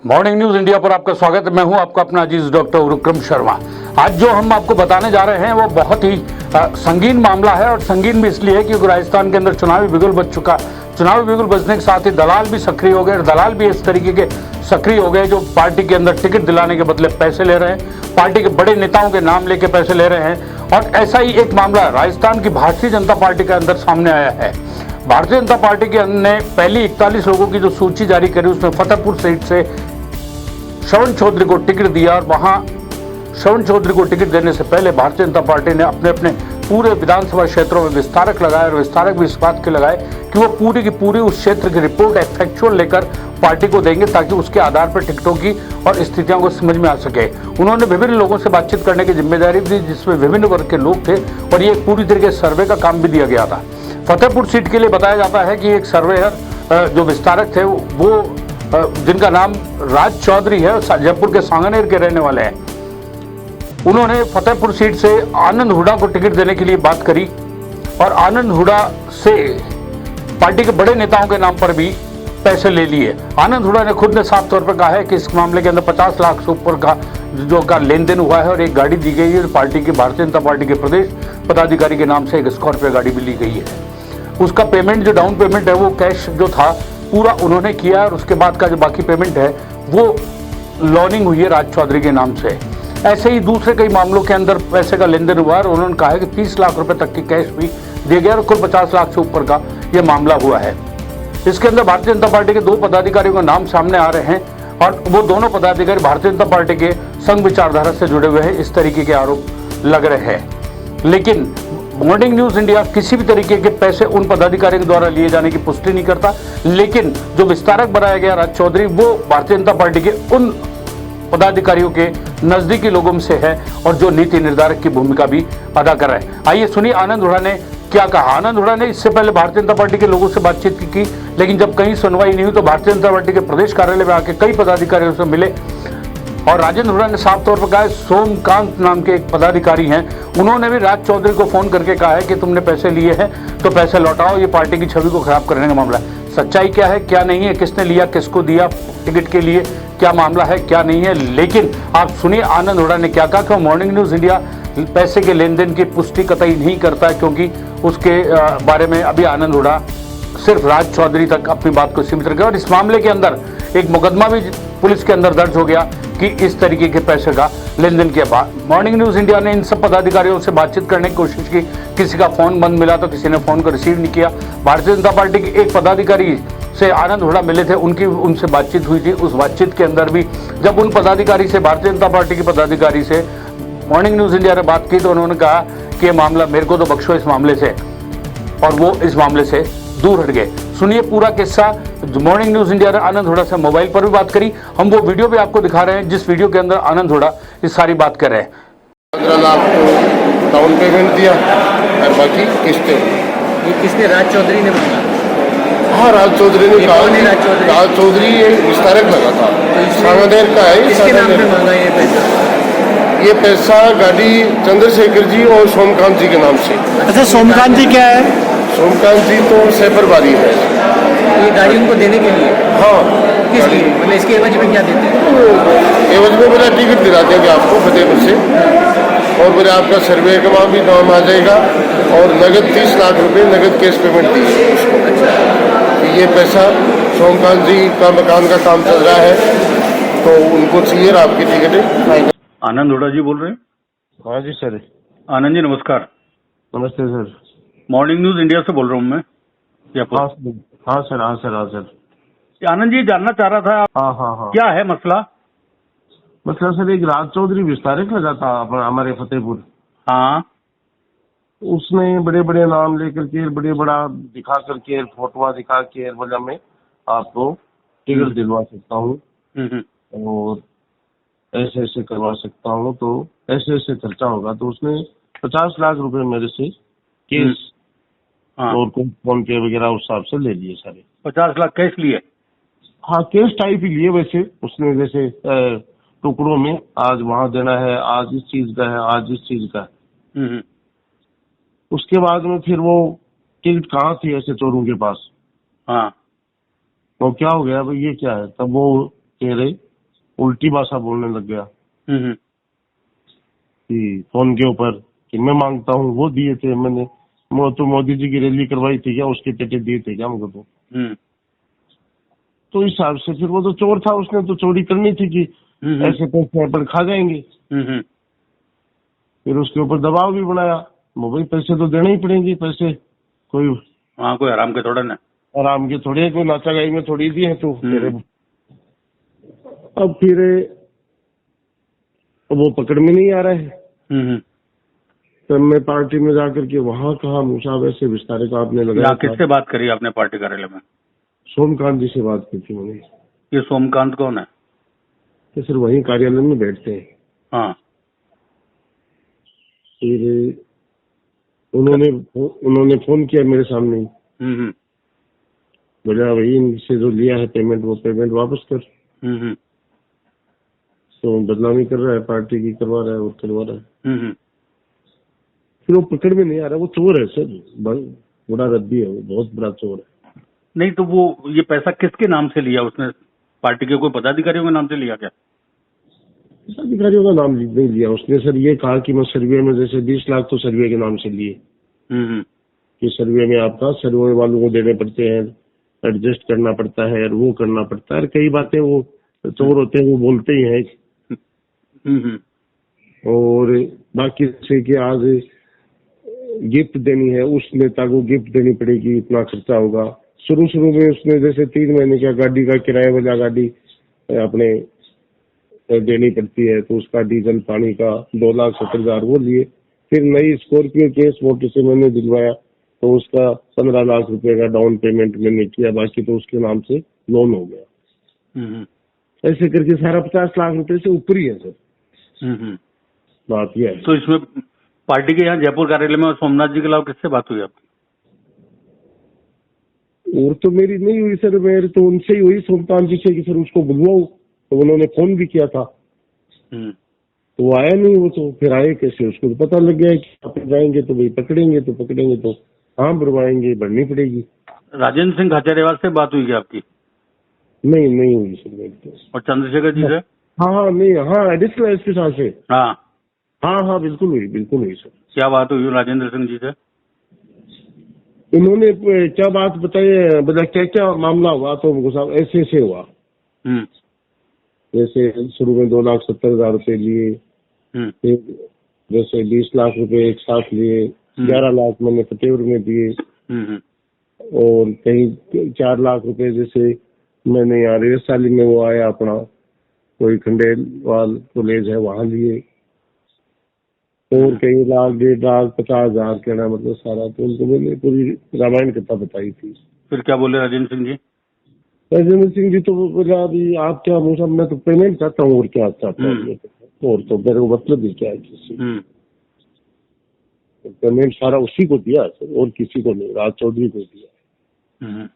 Morning news India पर आपका स्वागत है। मैं हूं आपका अपना अजीज डॉक्टर विक्रम शर्मा। आज जो हम आपको बताने जा रहे हैं वो बहुत ही संगीन मामला है, और संगीन भी इसलिए है क्योंकि राजस्थान के अंदर चुनावी बिगुल बज चुका। चुनावी बिगुल बजने के साथ ही दलाल भी सक्रिय हो गए, और दलाल भी इस तरीके के सक्रिय हो गए जो पार्टी के अंदर टिकट दिलाने के बदले पैसे ले रहे हैं, पार्टी के बड़े नेताओं के नाम लेके पैसे ले रहे हैं। और ऐसा ही एक मामला राजस्थान की भारतीय जनता पार्टी के अंदर सामने आया है। भारतीय जनता पार्टी के ने पहली 41 लोगों की जो सूची जारी करी, उसमें फतेहपुर सीट से श्रवण चौधरी को टिकट दिया, और वहां श्रवण चौधरी को टिकट देने से पहले भारतीय जनता पार्टी ने अपने अपने पूरे विधानसभा क्षेत्रों में विस्तारक लगाए, और विस्तारक भी इस बात के लगाए कि वो पूरी की पूरी उस क्षेत्र की रिपोर्ट फैक्चुअल लेकर पार्टी को देंगे, ताकि उसके आधार पर टिकटों की और स्थितियों को समझ में आ सके। उन्होंने विभिन्न लोगों से बातचीत करने की जिम्मेदारी दी, जिसमें विभिन्न वर्ग के लोग थे, और ये एक पूरी तरीके से सर्वे का काम भी दिया गया था। फतेहपुर सीट के लिए बताया जाता है कि एक सर्वेयर जो विस्तारक थे वो जिनका नाम राज चौधरी है, जयपुर के सांगनेर के रहने वाले हैं, उन्होंने फतेहपुर सीट से आनंद हुड्डा को टिकट देने के लिए बात करी, और आनंद हुड्डा से पार्टी के बड़े नेताओं के नाम पर भी पैसे ले लिए। आनंद हुड्डा ने खुद ने साफ तौर पर कहा है कि इस मामले के अंदर 50 लाख से ऊपर का लेन देन हुआ है, और एक गाड़ी दी गई है पार्टी की, भारतीय जनता पार्टी के प्रदेश पदाधिकारी के नाम से एक स्कॉर्पियो गाड़ी भी ली गई है। उसका पेमेंट, जो डाउन पेमेंट है, वो कैश जो था पूरा उन्होंने किया, और उसके बाद का जो बाकी पेमेंट है वो लोनिंग हुई है राज चौधरी के नाम से। ऐसे ही दूसरे कई मामलों के अंदर पैसे का लेन देन हुआ, और उन्होंने कहा है कि 30 लाख रुपए तक की कैश भी दिए गए, और कुल 50 लाख से ऊपर का यह मामला हुआ है। इसके अंदर भारतीय जनता पार्टी के 2 पदाधिकारियों का नाम सामने आ रहे हैं, और वो दोनों पदाधिकारी भारतीय जनता पार्टी के संघ विचारधारा से जुड़े हुए हैं, इस तरीके के आरोप लग रहे हैं। लेकिन मॉर्निंग न्यूज इंडिया किसी भी तरीके के पैसे उन पदाधिकारियों के द्वारा लिए जाने की पुष्टि नहीं करता, लेकिन जो विस्तारक बनाया गया राज चौधरी, वो भारतीय जनता पार्टी के उन पदाधिकारियों के नजदीकी लोगों में से है, और जो नीति निर्धारक की भूमिका भी अदा कर रहे हैं। आइए सुनिए आनंद हुड्डा ने क्या कहा। आनंद हुड्डा ने इससे पहले भारतीय जनता पार्टी के लोगों से बातचीत की, लेकिन जब कहीं सुनवाई नहीं हुई तो भारतीय जनता पार्टी के प्रदेश कार्यालय में आके कई पदाधिकारियों से मिले, और राजेंद्र हुड्डा ने साफ तौर पर कहा, सोमकांत नाम के एक पदाधिकारी हैं, उन्होंने भी राज चौधरी को फोन करके कहा है कि तुमने पैसे लिए हैं तो पैसे लौटाओ, ये पार्टी की छवि को खराब करने का मामला है। सच्चाई क्या है, क्या नहीं है, किसने लिया, किसको दिया टिकट के लिए, क्या मामला है, क्या नहीं है। लेकिन आप सुनिए आनंद हुड्डा ने क्या कहा कि मॉर्निंग न्यूज इंडिया पैसे के लेन देन की पुष्टि कतई नहीं करता है, क्योंकि उसके बारे में अभी आनंद हुड्डा सिर्फ राज चौधरी तक अपनी बात को सीमित रखे। और इस मामले के अंदर एक मुकदमा भी पुलिस के अंदर दर्ज हो गया कि इस तरीके के पैसे का लेन देन के बाद मॉर्निंग न्यूज इंडिया ने इन सब पदाधिकारियों से बातचीत करने की कोशिश की। किसी का फोन बंद मिला तो किसी ने फोन को रिसीव नहीं किया। भारतीय जनता पार्टी के एक पदाधिकारी से आनंद हुड्डा मिले थे, उनसे बातचीत हुई थी। उस बातचीत के अंदर भी जब उन पदाधिकारी से, भारतीय जनता पार्टी के पदाधिकारी से मॉर्निंग न्यूज इंडिया ने बात की, तो उन्होंने कहा कि ये मामला मेरे को तो बख्शो इस मामले से, और वो इस मामले से दूर हट गए। सुनिए पूरा किस्सा। मॉर्निंग न्यूज इंडिया ने आनंद हुड्डा से मोबाइल पर भी बात करी। हम वो वीडियो भी आपको दिखा रहे हैं, जिस वीडियो के अंदर आनंद हुड्डा इस सारी बात कर रहे हैं। 15 लाख को डाउन पेमेंट दिया, और बाकी किस्तें। ये किसने? राज चौधरी ने मांगा? हाँ, राज चौधरी ने कहा। राज चौधरी ये विस्तारक लगा था, सांगनेर का है। किसके नाम पे मांगा ये पैसा? ये पैसा गाड़ी चंद्रशेखर जी और सोमकांत जी के नाम से। अच्छा, सोमकांत जी क्या है? सोमकांत जी तो सैफरबारी है। ये गाड़ी उनको देने के लिए? हाँ। किस लिए? मतलब इसके एवज में क्या देते हैं? एवज में मेरा टिकट दिला देंगे आपको फतेहपुर से, और मेरे आपका सर्वे का वहाँ भी नाम आ जाएगा, और नगद 30 लाख रुपए नगद कैश पेमेंट दी है उसको। ये पैसा सोमकांत जी का मकान का काम चल रहा है, तो उनको चाहिए आपकी टिकटें। आनंद हुड्डा जी बोल रहे हैं? हाँ जी सर। आनंद जी नमस्कार। नमस्ते सर। मॉर्निंग न्यूज इंडिया से बोल रहा हूँ मैं। हाँ सर, हाँ सर, हाँ सर। आनंद जी जानना चाह रहा था, हाँ। क्या है मसला? मतलब सर, एक राज चौधरी विस्तारक लगा था हमारे फतेहपुर। हाँ, उसने बड़े बड़े नाम लेकर के, बड़े बड़ा दिखा करके, फोटो दिखा के, बोला मैं आपको टिकट दिलवा सकता हूँ, और ऐसे ऐसे करवा सकता हूँ, तो ऐसे ऐसे खर्चा होगा। तो उसने 50 लाख रुपए मेरे से केस और फोन पे वगैरह उस हिसाब से ले लिए सारे। 50 लाख कैश लिए? हाँ, केस टाइप ही लिए वैसे उसने, जैसे टुकड़ों में, आज वहां देना है, आज इस चीज का है, आज इस चीज का है। उसके बाद में फिर वो टिकट कहाँ थी ऐसे चोरों के पास। हाँ, तो क्या हो गया भाई, ये क्या है? तब वो कह रहे उल्टी भाषा बोलने लग गया हम्म, कि फोन के ऊपर कि मैं मांगता हूँ, वो दिए थे मैंने, वो तो मोदी जी की रैली करवाई थी क्या, उसके पेटे दिए थे क्या हमको हम्म, तो इस हिसाब से फिर वो तो चोर था, उसने तो चोरी करनी थी कि हम्म, ऐसे पैसे अपन खा जाएंगे। हम्म, फिर उसके ऊपर दबाव भी बनाया, वो भाई पैसे तो देने ही पड़ेंगे, पैसे कोई हाँ कोई आराम के थोड़ा ना। आराम के थोड़े, कोई नाचा गाई में थोड़ी दिए हैं तो हम्म। फिर अब फिर वो पकड़ में नहीं आ रहा है। हम्म, तब मैं पार्टी में जाकर के वहां कहा मूसा वैसे विस्तारे का आपने लगाया यहाँ था। किससे बात करी आपने पार्टी कार्यालय में? सोमकांत जी से बात की थी मैंने, ये सोमकांत कौन है? कि सर वहीं कार्यालय में बैठते हैं। हाँ। फिर उन्होंने फोन किया मेरे सामने ही, हम्म, बोला भाई इनसे जो लिया है पेमेंट, वो पेमेंट वापस कर। हम्म, तो बदनामी कर रहा है, पार्टी की करवा रहा है और करवा रहा है। हम्म। फिर वो पकड़ में नहीं आ रहा, वो चोर है सर, बड़ा रद्दी है, वो बहुत बड़ा चोर है। नहीं तो वो ये पैसा किसके नाम से लिया उसने? पार्टी के कोई पदाधिकारियों के नाम से लिया क्या? अधिकारियों का नाम नहीं लिया उसने सर, ये कहा कि मैं सर्वे में जैसे 20 लाख तो सर्वे के नाम से लिए हम्म, कि सर्वे में आपका सर्वे वालों को देने पड़ते हैं, एडजस्ट करना पड़ता है और वो करना पड़ता है, और कई बातें वो चोर होते हैं वो बोलते ही हैं। हम्म, और बाकी से कि आज गिफ्ट देनी है, उस नेता को गिफ्ट देनी पड़ेगी, इतना खर्चा होगा। शुरू में उसने जैसे 3 महीने का गाड़ी का किराया वाला गाड़ी अपने देनी पड़ती है, तो उसका डीजल पानी का 2,70,000 वो लिए। फिर नई स्कॉर्पियो केस मोटर से मैंने दिलवाया, तो उसका 15 लाख रुपए का डाउन पेमेंट मैंने किया, बाकी तो उसके नाम से लोन हो गया। हम्म, ऐसे करके सारा 50 लाख रुपए से ऊपर ही है सर, हम्म। बात यह है। तो इसमें पार्टी के यहाँ जयपुर कार्यालय में और सोमनाथ जी के अलावा किससे बात हुई आपकी? और तो मेरी नहीं हुई सर, मेरी तो उनसे ही हुई, सुल्तान जी से, कि सर उसको बुलवाओ, तो उन्होंने फोन भी किया था, तो वो आया नहीं। वो तो फिर आए कैसे, उसको तो पता लग गया कि आप जाएंगे तो भाई पकड़ेंगे तो हाँ भरवाएंगे, भरनी पड़ेगी। राजेंद्र सिंह खाचरियावास से बात हुई क्या आपकी? नहीं हुई सर मेरी तो। और चंद्रशेखर जी से? हाँ नहीं, हाँ एडिशनल एसपी साहब से, हाँ। हाँ बिल्कुल हुई सर। क्या बात हुई राजेंद्र सिंह जी से? उन्होंने क्या बात बताई, मतलब क्या मामला हुआ, तो उनको साहब ऐसे हुआ। जैसे शुरू में 2,70,000 रुपए लिए, फिर जैसे 20 लाख रुपए एक साथ लिए, 11 लाख मैंने फतेहपुर में दिए, और कहीं 4 लाख रुपए जैसे मैंने यहाँ रेसाली में वो आया अपना कोई खंडेलवाल कॉलेज है वहां लिए, और कई लाख 1.5 लाख 50,000 कहना मतलब सारा। तो उनको मैंने पूरी रामायण कथा बताई थी। फिर क्या बोले राजेंद्र सिंह जी? राजेंद्र सिंह जी तो बोला अभी आप क्या मुझे, मैं तो पेमेंट चाहता हूँ और क्या चाहता हूँ, और तो मेरे को मतलब ही क्या है किसी, पेमेंट सारा उसी को दिया सर, और किसी को नहीं, राज चौधरी को दिया।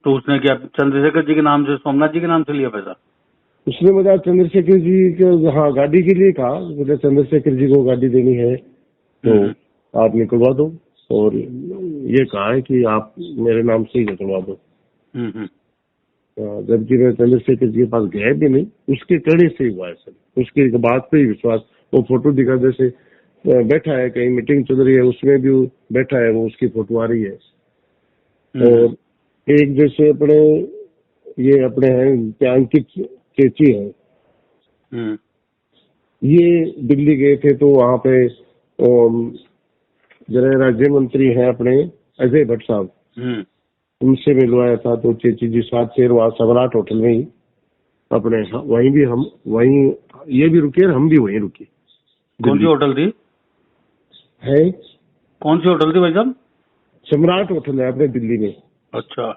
तो उसने क्या चंद्रशेखर जी के नाम से, सोमनाथ जी के नाम से लिया पैसा? उसने बताया चंद्रशेखर जी के, हाँ गाड़ी के लिए कहा, बोले चंद्रशेखर जी को गाड़ी देनी है तो आप निकलवा दो, और ये कहा है कि आप मेरे नाम से ही निकलवा दो। जबकि मैं चंद्रशेखर जी के पास गया भी नहीं, उसके कहने से ही हुआ है सर, उसके बात पे ही विश्वास। वो फोटो दिखा, जैसे बैठा है कहीं मीटिंग चल रही है उसमें भी बैठा है, वो उसकी फोटो आ रही है। और एक जैसे अपने हैं अंकित चेची है, ये दिल्ली गए थे, तो वहां पे गृह राज्य मंत्री हैं अपने अजय भट्ट साहब, उनसे मिलवाया था। तो चेची जी साथ से वहाँ सम्राट होटल में ही अपने, वहीं ये भी रुके और हम भी वहीं रुके। कौन सी होटल थी? है कौन सी होटल थी भाई साहब? सम्राट होटल है अपने दिल्ली में। अच्छा,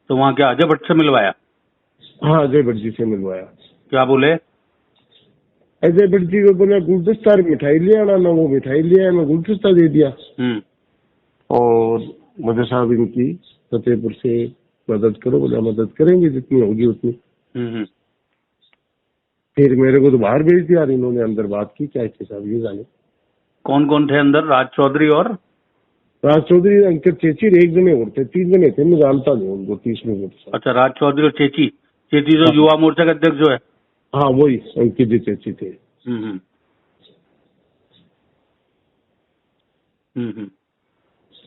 तो वहाँ क्या अजय भट्ट से मिलवाया? हाँ अजय भट्ट जी से मिलवाया। क्या बोले? अजय भट्ट जी को बोला गुलदस्ता मिठाई ले आना, ना वो मिठाई ले आया, मैं गुलदस्ता दे दिया। और मुझे साहब इनकी फतेहपुर से मदद करो, बोला मदद करेंगे जितनी होगी उतनी। फिर मेरे को तो बाहर भेज दिया, इन्होंने अंदर बात की क्या है साहब ये जाने। कौन कौन थे अंदर? राज चौधरी और राज चौधरी, अंकित चेची, एक जने और थे, 3 जने थे, मैं जानता नहीं उनको 30 में। अच्छा, राज चौधरी और चेची जो युवा मोर्चा का अध्यक्ष जो है। हाँ वही अंकित जितेची थे। हम्म हम्म।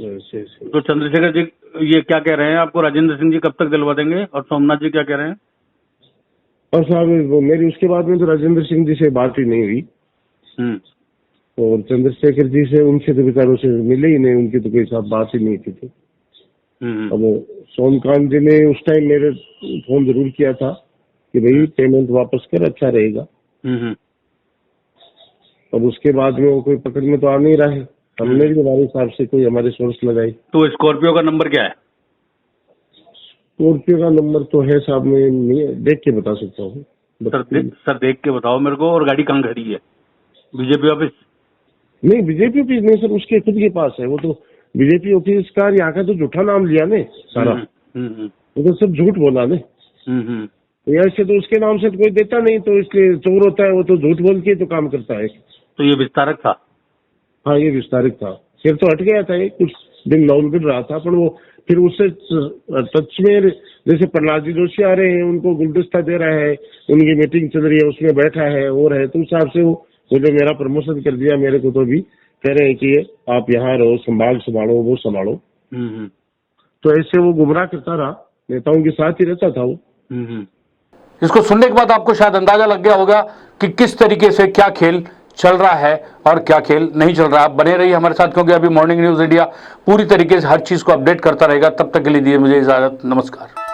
ऐसे। तो चंद्रशेखर जी ये क्या कह रहे हैं, आपको राजेंद्र सिंह जी कब तक दिलवा देंगे, और सोमनाथ जी क्या कह रहे हैं? और साहब मेरी उसके बाद में तो राजेंद्र सिंह जी से बात ही नहीं हुई, और चंद्रशेखर जी से उनसे तो बेचारों से मिले ही नहीं, उनकी तो कोई साथ बात ही नहीं थी। अब सोमकांत जी ने उस टाइम मेरे फोन जरूर किया था कि भाई पेमेंट वापस कर, अच्छा रहेगा। अब उसके बाद में वो कोई पकड़ में तो आ नहीं रहा है, हमने भी हमारे हिसाब से कोई हमारे सोर्स लगाई। तो स्कॉर्पियो का नंबर क्या है? स्कॉर्पियो का नंबर तो है साहब, मैं देख के बता सकता हूँ। सर देख के बताओ मेरे को। और गाड़ी कहाँ खड़ी है? BJP office? नहीं बीजेपी ऑफिस नहीं सर, उसके खुद के पास है। वो तो बीजेपी ऑफिस का यहाँ का तो झूठा नाम लिया ने सारा, वो तो सब झूठ बोला ने। ऐसे तो उसके नाम से तो कोई देता नहीं, तो इसलिए चोर होता है, वो तो झूठ बोल के तो काम करता है। तो ये विस्तारक था? हाँ ये विस्तारित था। फिर तो हट गया था, ये कुछ दिन लॉन कर रहा था, पर वो फिर उससे टच में, जैसे प्रहलाद जी जोशी आ रहे हैं, उनको गुलदस्ता दे रहा है, उनकी मीटिंग चल रही है, उसमें बैठा है और है, तो उस हिसाब से वो जो मेरा प्रमोशन कर दिया मेरे को, तो भी कह रहे हैं कि आप यहाँ रहो, संभालो वो संभालो। तो ऐसे वो गुमराह करता रहा, नेताओं के साथ ही रहता था वो। इसको सुनने के बाद आपको शायद अंदाजा लग गया होगा कि किस तरीके से क्या खेल चल रहा है और क्या खेल नहीं चल रहा है। आप बने रहिए हमारे साथ, क्योंकि अभी मॉर्निंग न्यूज इंडिया पूरी तरीके से हर चीज को अपडेट करता रहेगा। तब तक के लिए दिए मुझे इजाजत, नमस्कार।